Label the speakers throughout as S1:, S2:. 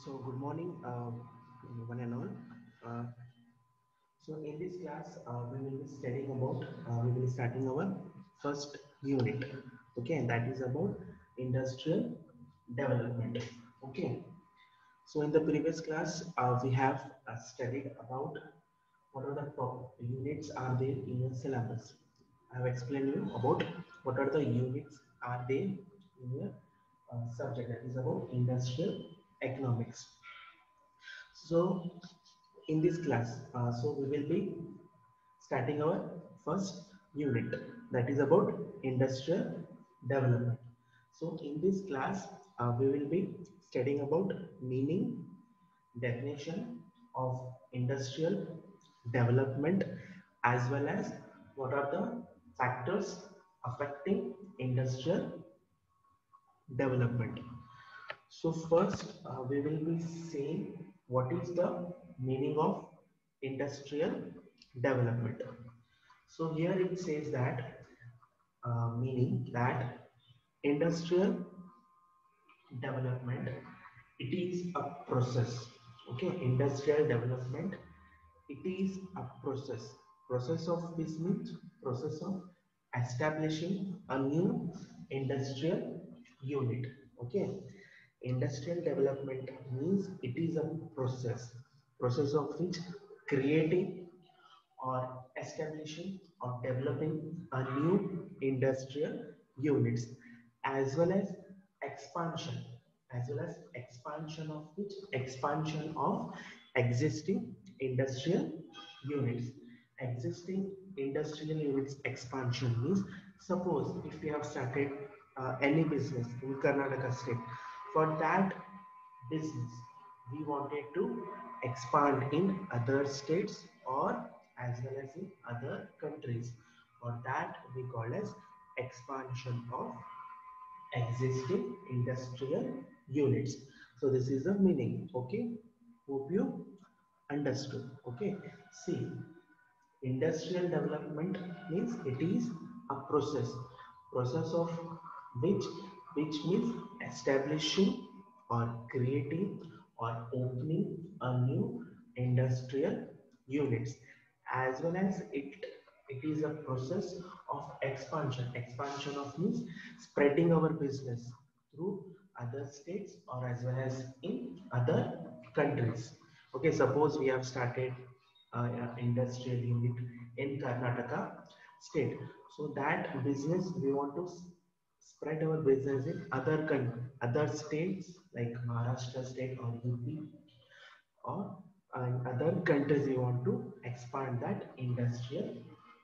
S1: So good morning, one and all. Uh, so in this class, we will be studying about, we will be starting our first unit. Okay, and that is about industrial development. Okay. So in the previous class, we have studied about what are the top units are there in your syllabus. I have explained you about what are the units are there in your subject, that is about industrial economics. So in this class, so we will be starting our first unit, that is about industrial development. So in this class, we will be studying about meaning, definition of industrial development, as well as what are the factors affecting industrial development. So first, we will be saying what is the meaning of industrial development. So here it says that meaning that industrial development, it is a process. Okay, industrial development, it is a process of this means process of establishing a new industrial unit. Okay, industrial development means it is a process of which creating or establishing or developing a new industrial units, as well as expansion of which expansion of existing industrial units. Existing industrial units expansion means, suppose if we have started any business in Karnataka state, for that business we wanted to expand in other states or as well as in other countries, for that we call as expansion of existing industrial units. So this is the meaning. Okay, hope you understood. Okay, see, industrial development means it is a process of which means establishing or creating or opening a new industrial units, as well as it is a process of expansion of means spreading our business through other states or as well as in other countries. Okay, suppose we have started industrial unit in Karnataka state. So that business we want to spread our business in other states like Maharashtra state or UP, or in other countries we want to expand that industrial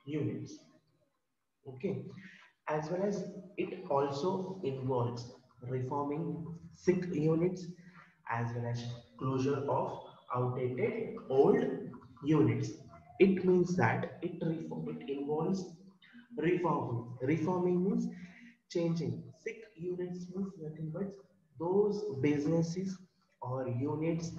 S1: units. Okay, as well as it also involves reforming sick units as well as closure of outdated old units. It means that it involves reforming means changing. Sick units means nothing but those businesses or units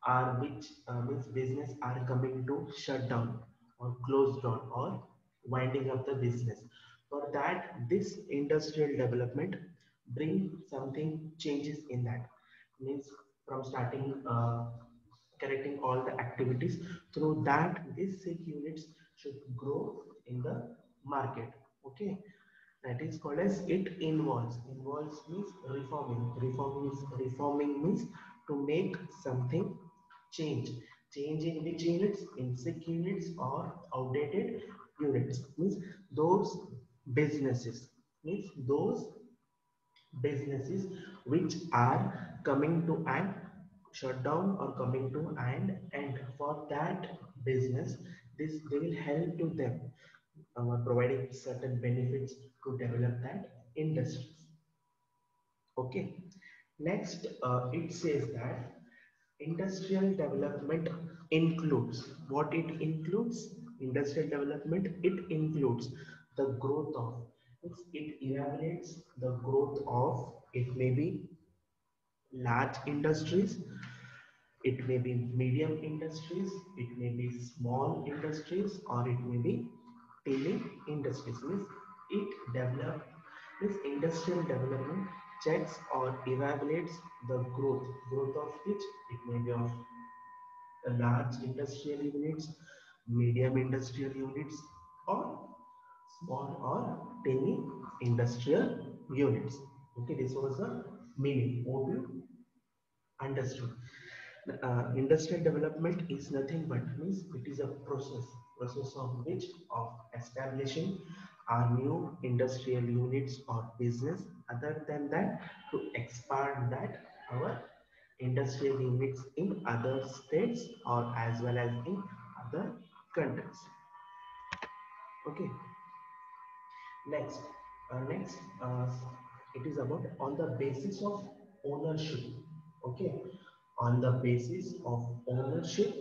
S1: are which means business are coming to shut down or close down or winding up the business. For that, this industrial development bring something changes in that. Means from starting correcting all the activities, through that these sick units should grow in the market. Okay, that is called as it involves means reforming means to make something change. Change in which units? In sick units or outdated units. Means those businesses means those businesses which are coming to an shutdown or coming to an end. For that business, this they will help to them providing certain benefits to develop that industries. Okay, next it says that industrial development includes what it includes. Industrial development, it includes the growth of, it evaluates the growth of, it may be large industries, it may be medium industries, it may be small industries, or it may be teeny industries. Means it develop this industrial development. checks or evaluates the growth of which it may be of large industrial units, medium industrial units, or small or tiny industrial units. Okay, this was the meaning. Hope you understood. Industrial development is nothing but means it is a process of which of establishing our new industrial units or business. Other than that, to expand that our industrial units in other states or as well as in other countries. Okay. Next, it is about on the basis of ownership. Okay, on the basis of ownership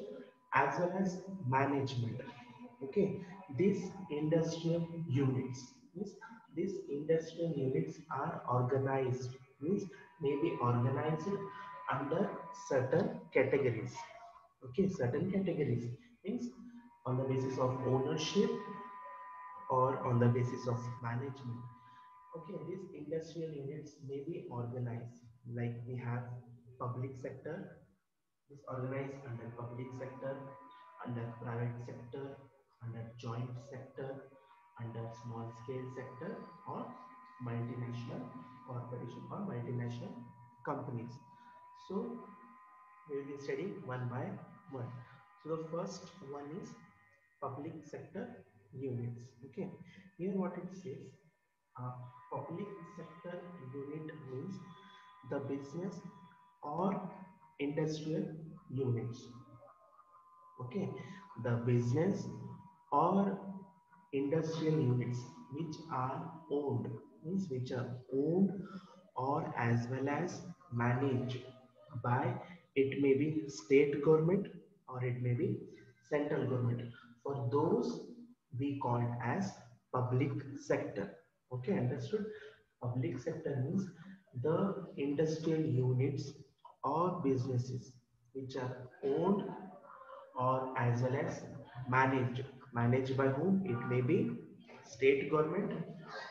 S1: as well as management. Okay, these industrial units, means these industrial units are organized, means may be organized under certain categories. Okay, certain categories means on the basis of ownership or on the basis of management. Okay, these industrial units may be organized like we have public sector, is organized under public sector, under private sector, under joint sector, under small scale sector, or multinational corporation or multinational companies. So we will be studying one by one. So the first one is public sector units. Okay, here what it says, uh, public sector unit means the business or industrial units. Okay, the business or industrial units which are owned, means which are owned or as well as managed by, it may be state government or it may be central government. For those we call as public sector. Okay, understood? Public sector means the industrial units or businesses which are owned or as well as managed. Managed by whom? It may be state government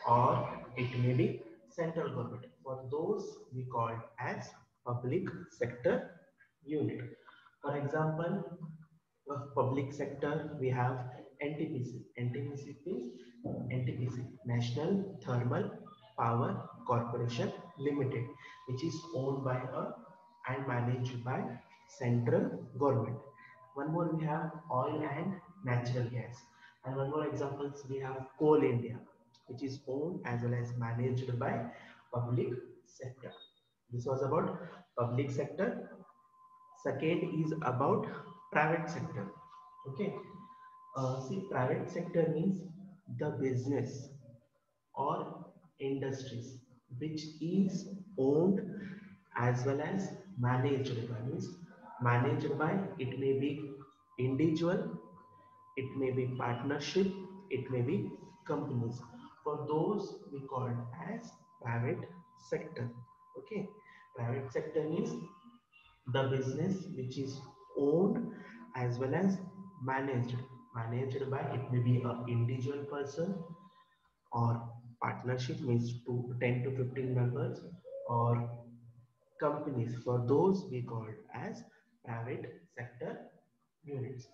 S1: or it may be central government. For those we call as public sector unit. For example, of public sector we have NTPC. NTPC means NTPC, National Thermal Power Corporation Limited, which is owned by a and managed by central government. One more we have oil and natural gas. And one more examples we have Coal India, which is owned as well as managed by public sector. This was about public sector. Second is about private sector. Okay. See, private sector means the business or industries which is owned as well as managed by, means managed by, it may be individual, it may be partnership, it may be companies. For those we call as private sector. Okay, private sector means the business which is owned as well as managed by, it may be a individual person or partnership means 10 to 15 members, or companies. For those we call as private sector units.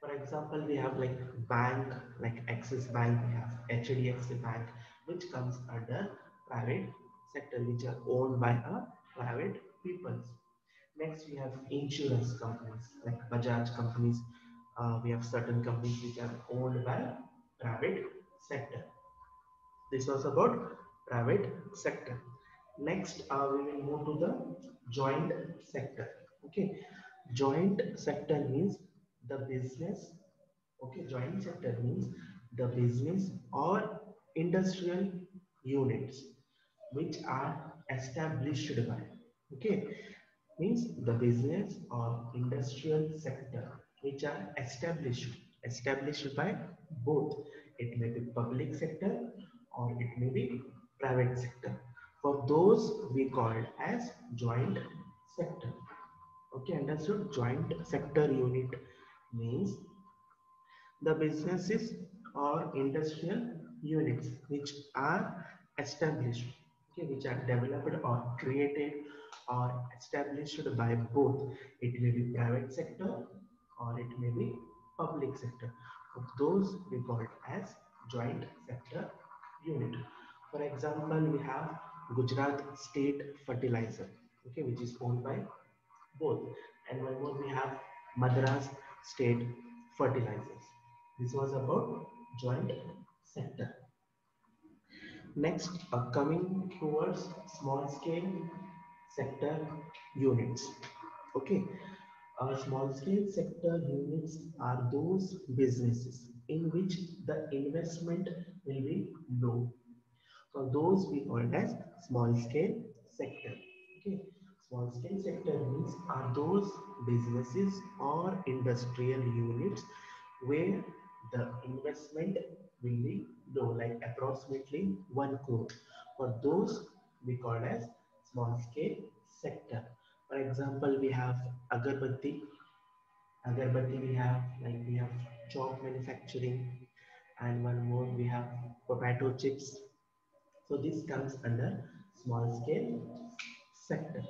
S1: For example, we have like bank, like Axis Bank, we have HDFC Bank, which comes under private sector, which are owned by a private people. Next, we have insurance companies like Bajaj companies. We have certain companies which are owned by private sector. This was about private sector. Next, we will move to the joint sector. Okay, joint sector means the business. Okay, joint sector means the business or industrial units which are established by. Okay, means the business or industrial sector which are established by both, it may be public sector or it may be private sector. For those we call as joint sector. Okay, understood? Joint sector unit means the businesses or industrial units which are established. okay, which are developed or created or established by both. It may be private sector or it may be public sector. So those we call it as joint sector unit. For example, we have Gujarat State Fertilizer, okay, which is owned by both. And one more we have Madras State Fertilizers. This was about joint sector. Next, coming towards small scale sector units. Okay, small scale sector units are those businesses in which the investment will be low. So those we call as small scale sector. Okay, small scale sector means are those businesses or industrial units where the investment will be low, like approximately 1 crore. For those we call as small scale sector. For example, we have agarbatti. Agarbatti we have we have chalk manufacturing, and one more we have potato chips. So this comes under small scale sector.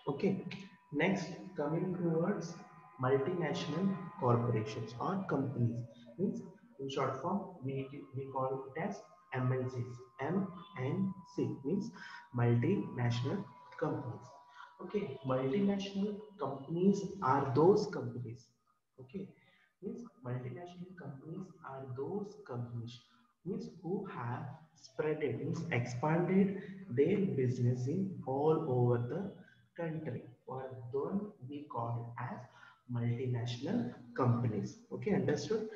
S1: Okay. Next, coming towards multinational corporations or companies. Means in short form, we call it as MNCs. MNC means multinational companies. Okay, multinational companies are those companies. Okay, means multinational companies are those companies means who have spread it means expanded their business in all over the country. For those we call it as multinational companies. Okay, understood?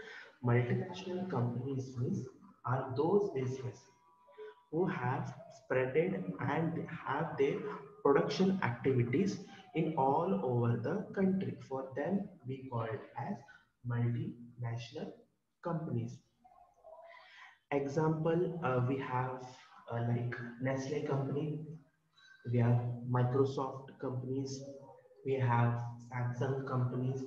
S1: Multinational companies means are those business who have spreaded and have their production activities in all over the country. For them, we call it as multinational companies. Example, we have like Nestle company, we have Microsoft companies, we have Samsung companies,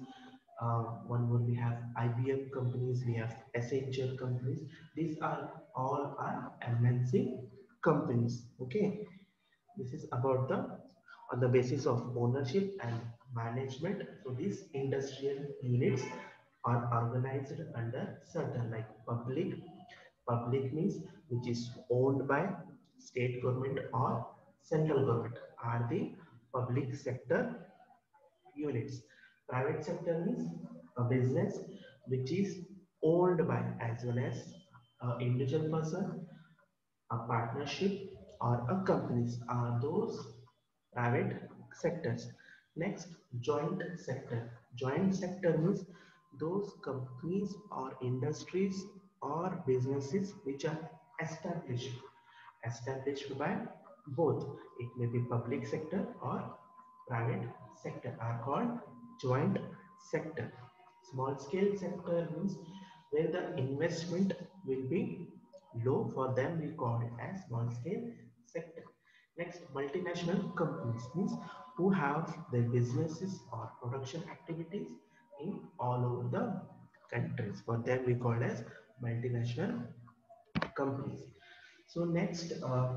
S1: one more we have IBM companies, we have Essential companies. These are all are MNC companies. Okay, this is about the on the basis of ownership and management. So these industrial units are organized under certain like public. Public means which is owned by state government or central government are the public sector units. Private sector means a business which is owned by as well as individual person, a partnership, or a companies are those private sectors. Next, joint sector. Joint sector means those companies or industries or businesses which are established established by both. It may be public sector or private sector are called joint sector. Small scale sector means where the investment will be low. For them we call it as small scale sector. Next, multinational companies means who have their businesses or production activities in all over the countries. For them we call as multinational companies. So next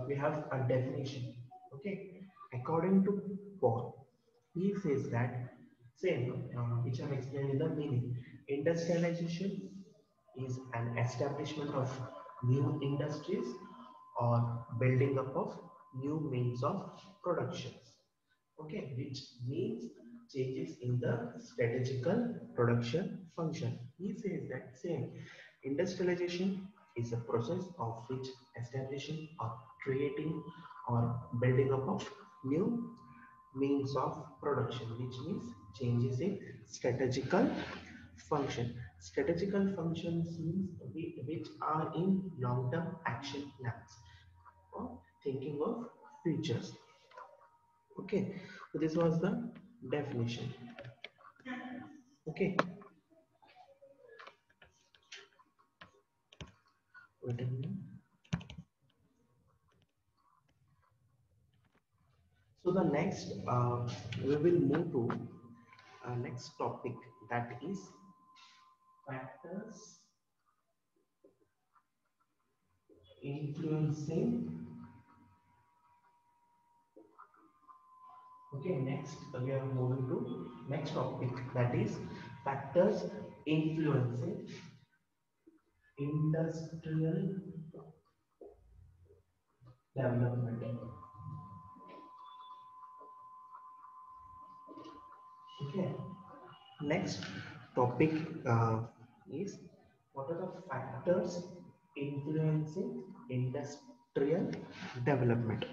S1: we have a definition. Okay, according to Paul, he says that same which I'm explaining the meaning. Industrialization is an establishment of new industries or building up of new means of productions. Okay, which means changes in the strategical production function. He says that same industrialization is a process of which establishing or creating or building up of new means of production, which means changes in strategical function. Strategical functions means which are in long-term action plans or thinking of futures. Okay, so this was the definition. Okay, wait a minute. So the next we will move to next topic, that is factors influencing Okay, next we are moving to next topic, that is factors influencing industrial development. Okay, next topic is what are the factors influencing industrial development.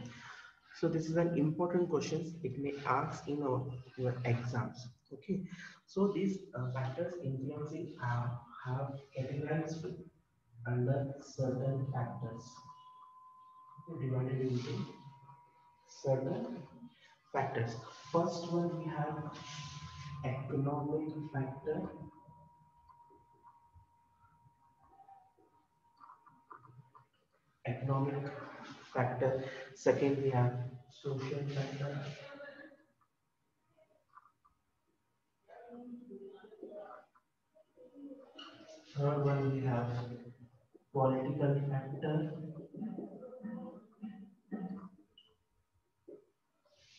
S1: So this is an important question. It may ask in your exams. Okay, so these factors influencing have categorized under certain factors. Okay, divided into certain factors. First one we have economic factor, economic factor. Second, we have social factor. Third one, we have political factor.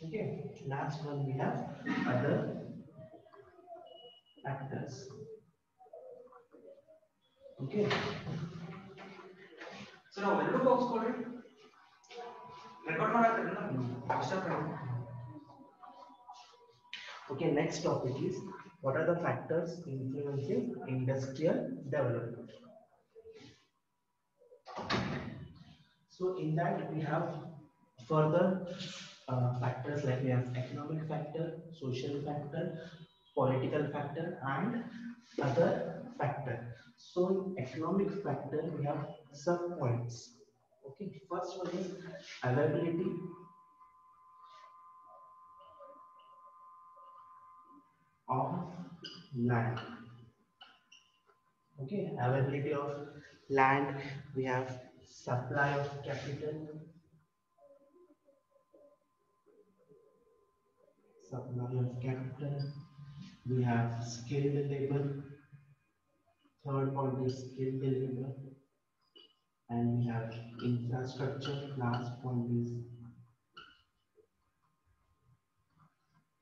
S1: Okay. Last one, we have other factors. Okay. So now, ಎರಡು box ಕೊಡ್ರಿ record ಮಾಡಾಕತ್ತೀರಲ್ಲ Okay, next topic is what are the factors influencing industrial development? So in that we have further factors like we have economic factor, social factor, political factor, and other factor. So in economic factor we have sub points. Okay, first one is availability of land. Okay, availability of land. We have supply of capital, supply of capital. We have skilled labor. Third point is skilled labor, and we have infrastructure. Last point is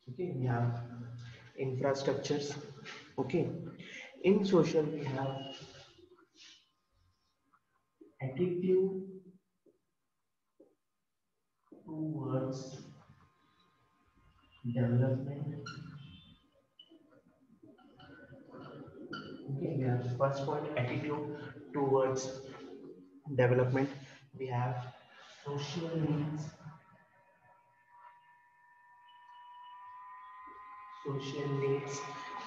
S1: okay. We have infrastructures. Okay. In social, we have attitude towards development. Okay, we have first point attitude towards development. We have social needs, social needs.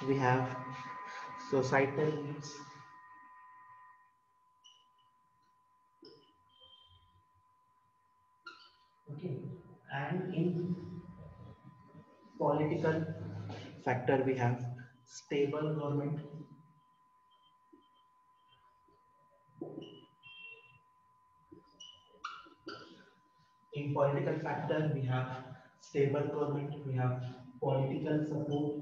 S1: We have societal needs. Okay, and in political factor we have stable government. In political factor we have stable government, we have political support.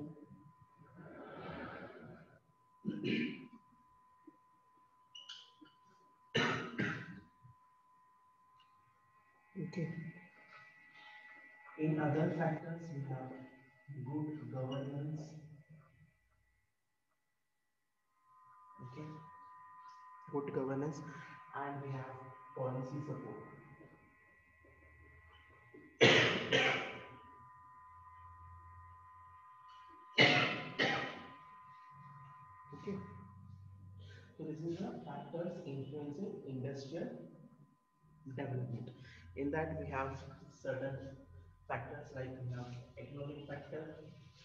S1: Okay. In other factors we have good governance. Okay, good governance, and we have policy support. Okay, so this is the factors influencing industrial development. In that we have certain factors like we have economic factor,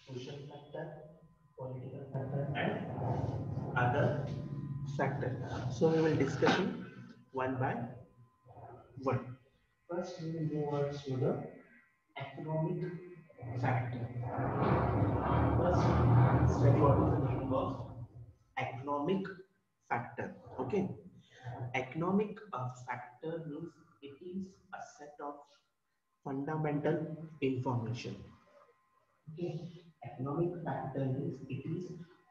S1: social factor, political factor, and other factor. So we will discuss it one by one. First we will move on to the economic factor. First, study what is the meaning of economic factor. Okay, economic factor means it is a set of fundamental information. Okay, economic factor means it is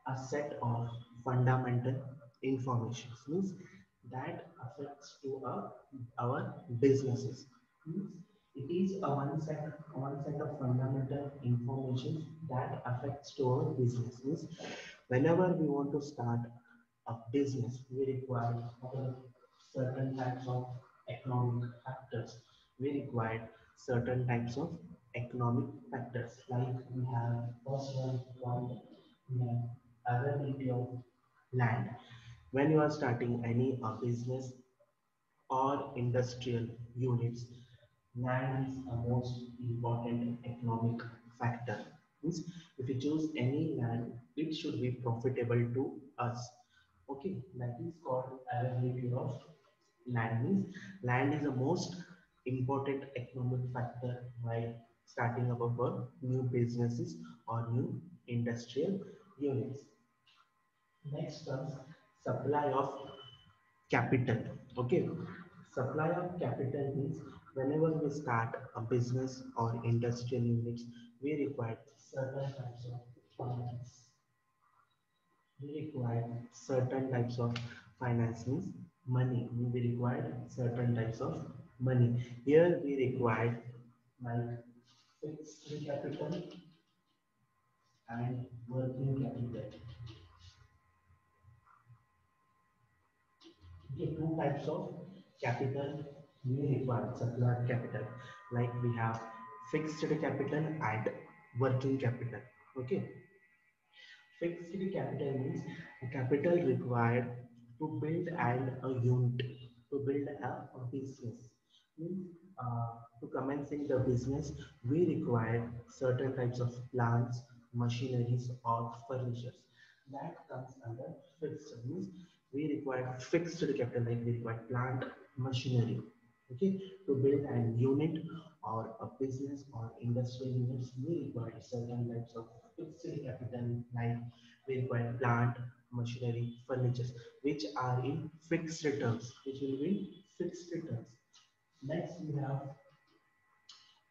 S1: a set of fundamental information. Means that affects to our businesses. Means It is a one set of fundamental information that affects to our business. Means whenever we want to start a business, we require certain types of economic factors. We require certain types of economic factors. Like we have first one, we have availability of land. When you are starting any business or industrial units, land is a most important economic factor. Means if you choose any land, it should be profitable to us. Okay, that is called availability of land. Means land is the most important economic factor while starting up our new businesses or new industrial units. Next comes supply of capital. Okay, supply of capital means whenever we start a business or industrial units, we require certain types of finance. We require certain types of finance means money. We require certain types of money. Here we require like fixed capital and working capital. Okay, two types of capital we require supply capital. Like we have fixed capital and working capital. Okay, fixed capital means a capital required to build and a unit, to build a business. Means to commencing the business, we require certain types of plants, machineries, or furnitures. That comes under fixed. Means we require fixed capital, like we require plant, machinery. Okay, to build an unit or a business or industrial units, we require certain types of fixed capital, like we require plant, machinery, furniture, which are in fixed terms, which will be fixed terms. Next, we have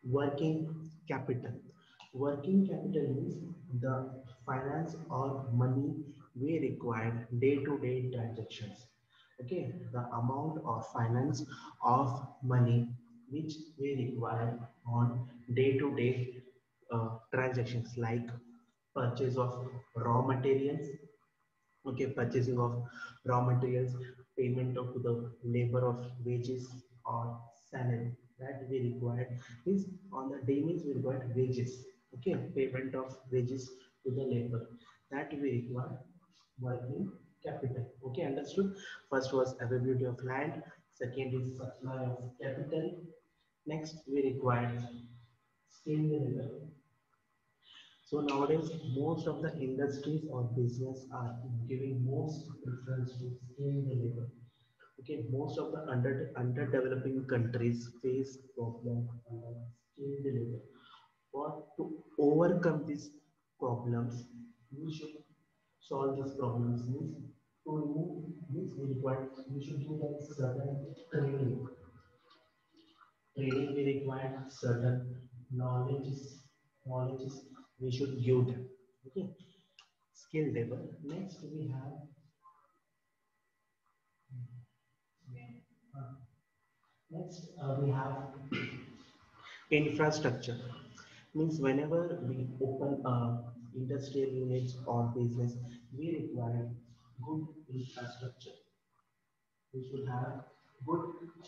S1: working capital. Working capital means the finance or money we require day-to-day transactions. Okay, the amount of finance of money which we require on day-to-day transactions, like purchase of raw materials. Okay, purchasing of raw materials, payment of the labor of wages or salary that we require is on the day means we require wages. Okay, payment of wages to the labor that we require working capital. Okay, understood. First was availability of land, second is supply of capital, next we require skilled labor. So nowadays, most of the industries or business are giving most preference to skilled labor. Okay, most of the underdeveloping countries face problem under skilled labor. For to overcome these problems, we should solve these problems. Means to remove means we require we should give them certain training. Training we require certain knowledges we should give them. Okay, skill labor. Next we have uh, we have infrastructure. Means whenever we open industrial units or business, we require good infrastructure. We should have good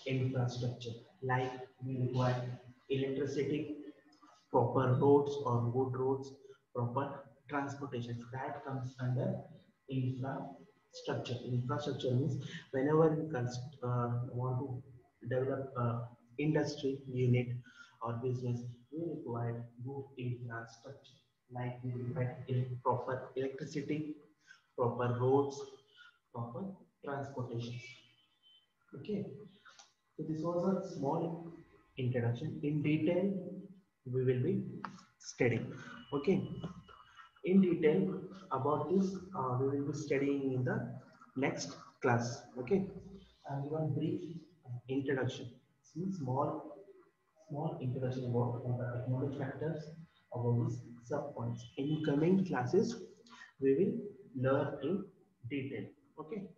S1: infrastructure, like we require electricity, proper roads or good roads, proper transportation. That comes under infrastructure. Infrastructure means whenever we want to develop a industry unit or business, we require good infrastructure. Like we require proper electricity, proper roads, proper transportation. Okay, so this was a small introduction. In detail, we will be studying. Okay, in detail about this, we will be studying in the next class. Okay, and one brief introduction. Some small introduction about the economic factors, about these sub points. In coming classes, we will learn in detail. Okay.